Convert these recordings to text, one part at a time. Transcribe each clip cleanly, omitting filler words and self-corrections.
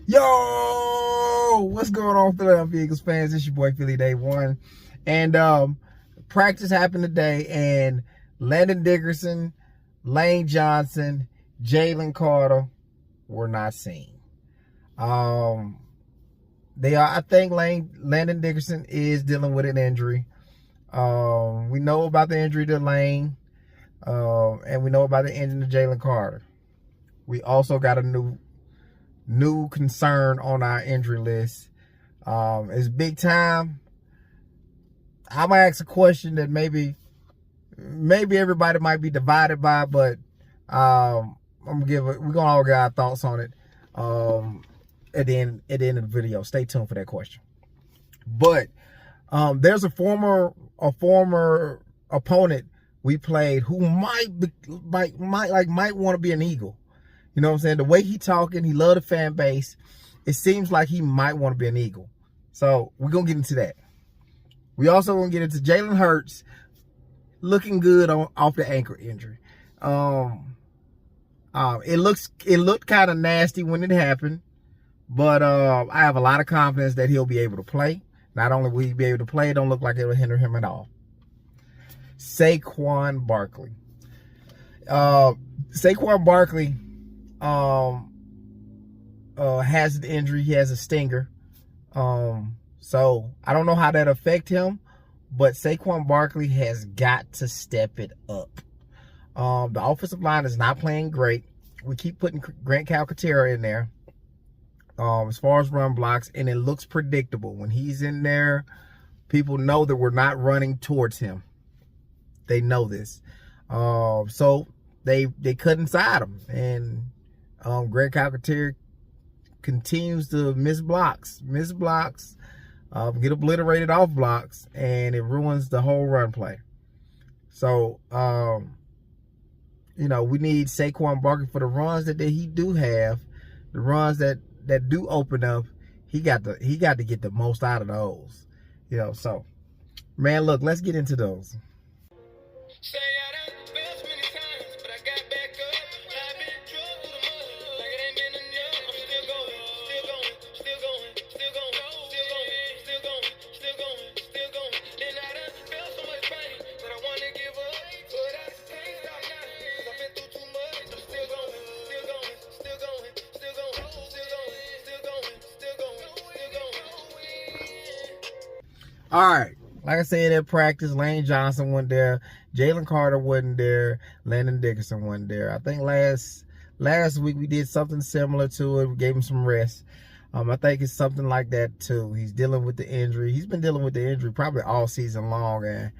Yo, what's going on, Philadelphia Eagles fans? It's your boy Philly Day One, and practice happened today, and Landon Dickerson, Lane Johnson, Jalen Carter were not seen. They are. I think Landon Dickerson is dealing with an injury. We know about the injury to Lane, and we know about the injury to Jalen Carter. We also got a new concern on our injury list. It's big time. I'm gonna ask a question that maybe everybody might be divided by, but we're gonna all get our thoughts on it at the end of the video. Stay tuned for that question. But there's a former opponent we played who might want to be an Eagle. You know what I'm saying? The way he talking, he love the fan base. It seems like he might want to be an Eagle. So we're going to get into that. We also going to get into Jalen Hurts looking good off the ankle injury. It looked kind of nasty when it happened, but I have a lot of confidence that he'll be able to play. Not only will he be able to play, it don't look like it will hinder him at all. Saquon Barkley. Saquon Barkley has an injury. He has a stinger. So I don't know how that affect him, but Saquon Barkley has got to step it up. The offensive line is not playing great. We keep putting Grant Calcaterra in there as far as run blocks, and it looks predictable. When he's in there, people know that we're not running towards him. They know this. So they cut inside him, and Grant Calcaterra continues to miss blocks, get obliterated off blocks, and it ruins the whole run play. So, we need Saquon Barkley for the runs that he do have, the runs that do open up. He got to get the most out of those. So, man, look, let's get into those. Say I done fell many times, but I got back up. I've been drugged through the mud, like it ain't been enough. I'm still going, still going, still going, still going, still going, still going, still going, still going. And I done felt so much pain that I wanna give up, but I can't stop now, 'cause I've been through too much. I'm still going, still going, still going, still going, still going, still going, still going, still going. All right. Like I said, at practice, Lane Johnson wasn't there. Jalen Carter wasn't there. Landon Dickerson wasn't there. I think last week we did something similar to it. We gave him some rest. I think it's something like that too. He's dealing with the injury. He's been dealing with the injury probably all season long, and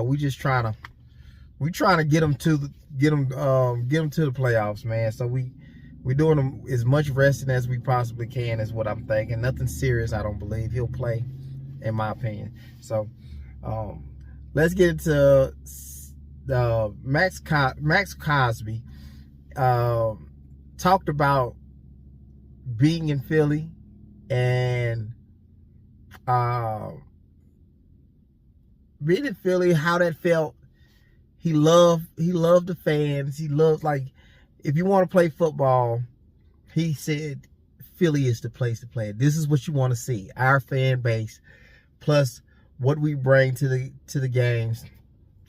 we just trying to get him to the playoffs, man. So we're doing him as much resting as we possibly can, is what I'm thinking. Nothing serious, I don't believe. He'll play, in my opinion. So let's get into Max Crosby. Talked about being in Philly and being in Philly, how that felt. He loved the fans. He loved, like, if you want to play football, he said Philly is the place to play it. This is what you want to see. Our fan base, plus what we bring to the games,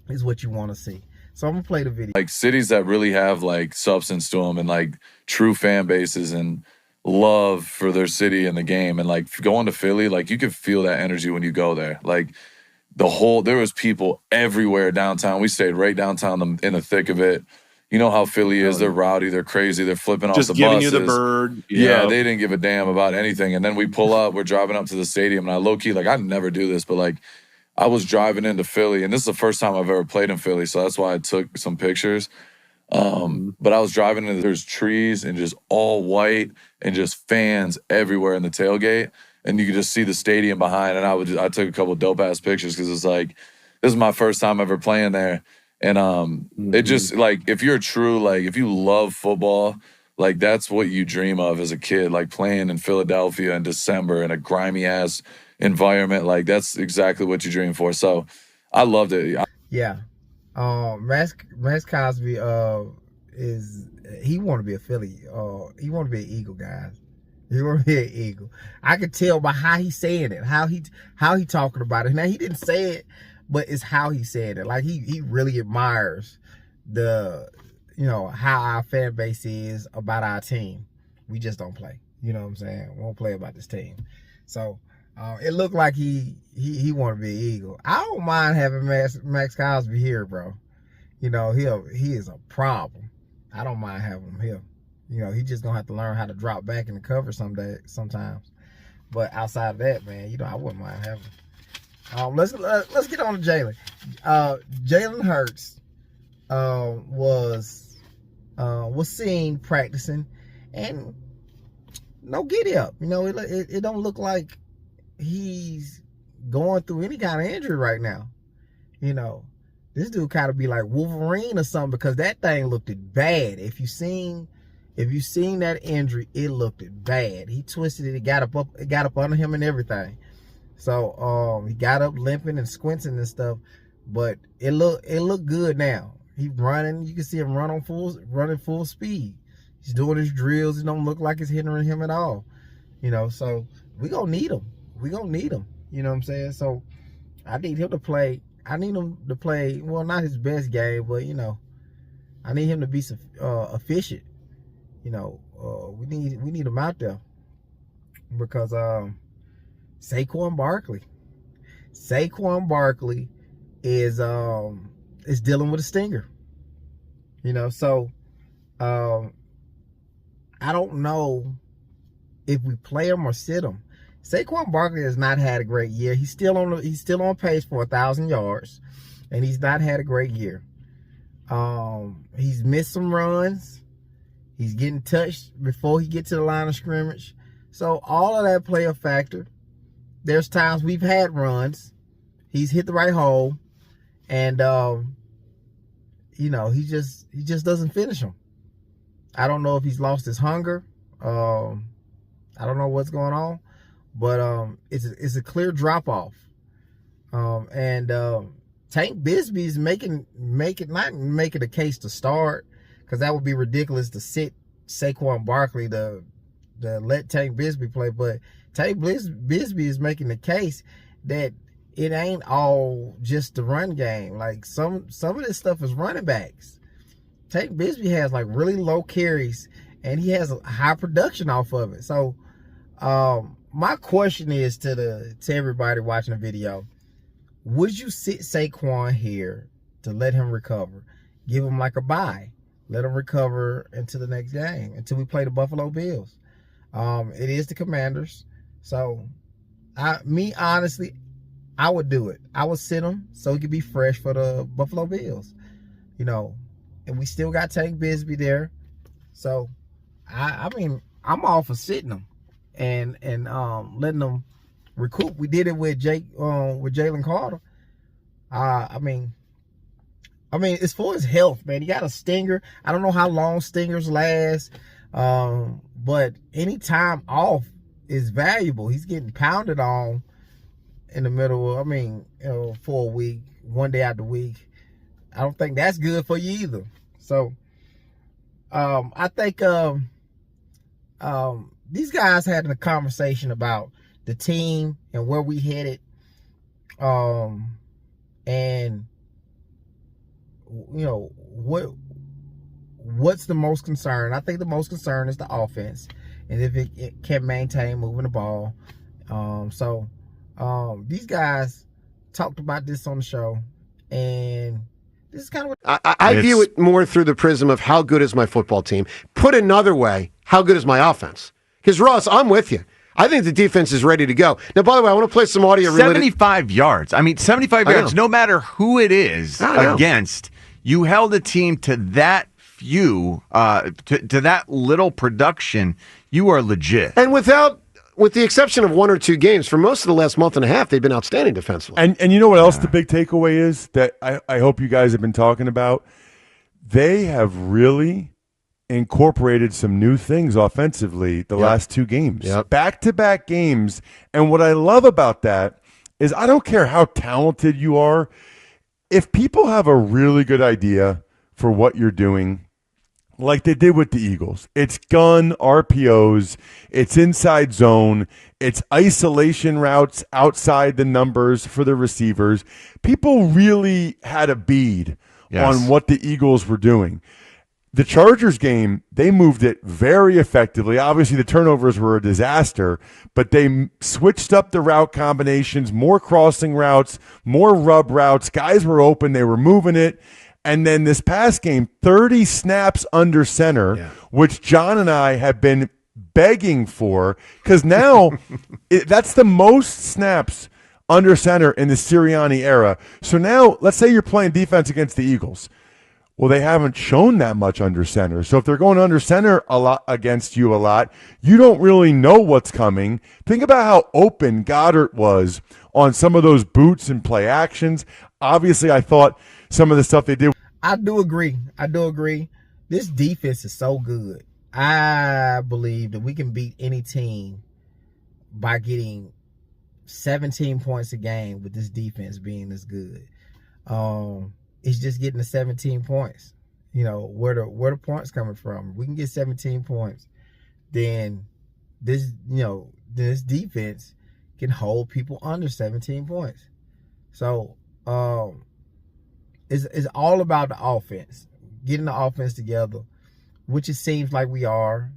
is what you want to see. So I'm going to play the video. Like, cities that really have, like, substance to them and, like, true fan bases and love for their city and the game. And, like, going to Philly, like, you could feel that energy when you go there. Like, there was people everywhere downtown. We stayed right downtown in the thick of it. You know how Philly is. They're rowdy. They're crazy. They're flipping off the buses. Just giving you the bird. Yeah, they didn't give a damn about anything. And then we pull up. We're driving up to the stadium. And I low-key, like, I never do this, but, like, I was driving into Philly. And this is the first time I've ever played in Philly, so that's why I took some pictures. But I was driving into, there's trees and just all white and just fans everywhere in the tailgate. And you could just see the stadium behind. And I took a couple dope-ass pictures because it's like, this is my first time ever playing there. And it just, like, if you're true, like, if you love football, like, that's what you dream of as a kid, like, playing in Philadelphia in December in a grimy ass environment. Like, that's exactly what you dream for. So I loved it. Yeah. Max Crosby is he want to be a Philly. He want to be an Eagle, guys. He want to be an Eagle. I could tell by how he's saying it, how he talking about it. Now he didn't say it, but it's how he said it. Like he really admires how our fan base is about our team. We just don't play. You know what I'm saying? We won't play about this team. So it looked like he want to be an Eagle. I don't mind having Max Cosby here, bro. You know, he is a problem. I don't mind having him here. You know, he just gonna have to learn how to drop back in the cover sometimes. But outside of that, man, I wouldn't mind having him. Let's get on to Jalen. Jalen Hurts was seen practicing, and no giddy up. You know, it don't look like he's going through any kind of injury right now. You know, this dude kind of be like Wolverine or something, because that thing looked bad. If you seen that injury, it looked bad. He twisted it. It got up under him and everything. So he got up limping and squinting and stuff, but it looked good now. He's running. You can see him running full speed. He's doing his drills. It don't look like it's hindering him at all. You know, so we gonna need him. You know what I'm saying? So I need him to play. Well, not his best game, but I need him to be efficient. We need him out there, because Saquon Barkley is dealing with a stinger. So I don't know if we play him or sit him. Saquon Barkley has not had a great year. He's still on pace for 1,000 yards, and he's not had a great year. He's missed some runs. He's getting touched before he gets to the line of scrimmage. So all of that play a factor. There's times we've had runs. He's hit the right hole, and he just doesn't finish them. I don't know if he's lost his hunger. I don't know what's going on, but it's a clear drop off. And Tank Bigsby is not making a case to start, because that would be ridiculous to sit Saquon Barkley to let Tank Bigsby play. But Tank Bigsby is making the case that it ain't all just the run game. Like some of this stuff is running backs. Tank Bigsby has like really low carries, and he has a high production off of it. So my question is to everybody watching the video: would you sit Saquon here to let him recover? Give him like a bye. Let him recover into the next game, until we play the Buffalo Bills. It is the Commanders. So, honestly, I would do it. I would sit him so he could be fresh for the Buffalo Bills. And we still got Tank Bigsby there. So, I'm all for sitting him and letting him recoup. We did it with Jalen Carter. It's for his health, man. He got a stinger. I don't know how long stingers last, but any time off is valuable. He's getting pounded on in the middle of, for a week, one day out the week. I don't think that's good for you either. So, I think these guys had a conversation about the team and where we headed, and what's the most concern? I think the most concern is the offense, and if it can maintain moving the ball. These guys talked about this on the show, and this is kind of what I view it more through the prism of how good is my football team. Put another way, how good is my offense? Because, Ross, I'm with you. I think the defense is ready to go. Now, by the way, I want to play some audio. 75 yards. 75 yards, no matter who it is against, you held a team to that few, to that little production. You are legit. And with the exception of one or two games, for most of the last month and a half, they've been outstanding defensively. And you know what else the big takeaway is that I hope you guys have been talking about? They have really incorporated some new things offensively the last two games. Back-to-back games. And what I love about that is I don't care how talented you are. If people have a really good idea for what you're doing, like they did with the Eagles. It's gun, RPOs, it's inside zone, it's isolation routes outside the numbers for the receivers. People really had a bead on what the Eagles were doing. The Chargers game, they moved it very effectively. Obviously, the turnovers were a disaster, but they switched up the route combinations, more crossing routes, more rub routes. Guys were open. They were moving it. And then this past game, 30 snaps under center, which John and I have been begging for, because now that's the most snaps under center in the Sirianni era. So now, let's say you're playing defense against the Eagles. Well, they haven't shown that much under center. So if they're going under center a lot against you a lot, you don't really know what's coming. Think about how open Goddard was on some of those boots and play actions. Obviously, I thought some of the stuff they did. I do agree. This defense is so good. I believe that we can beat any team by getting 17 points a game with this defense being as good. It's just getting the 17 points. You know, where the points coming from. If we can get 17 points, then this defense can hold people under 17 points. So it's all about the offense. Getting the offense together, which it seems like we are.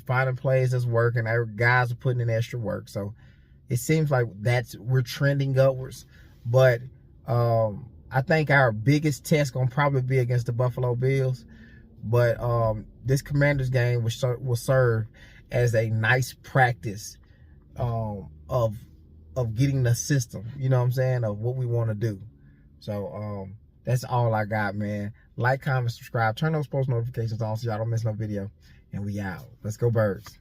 Finding plays that's working. Our guys are putting in extra work. So it seems like we're trending upwards. But I think our biggest test gonna probably be against the Buffalo Bills, but this Commanders game will serve as a nice practice of getting the system. You know what I'm saying, of what we want to do. So that's all I got, man. Like, comment, subscribe, turn those post notifications on so y'all don't miss no video, and we out. Let's go Birds.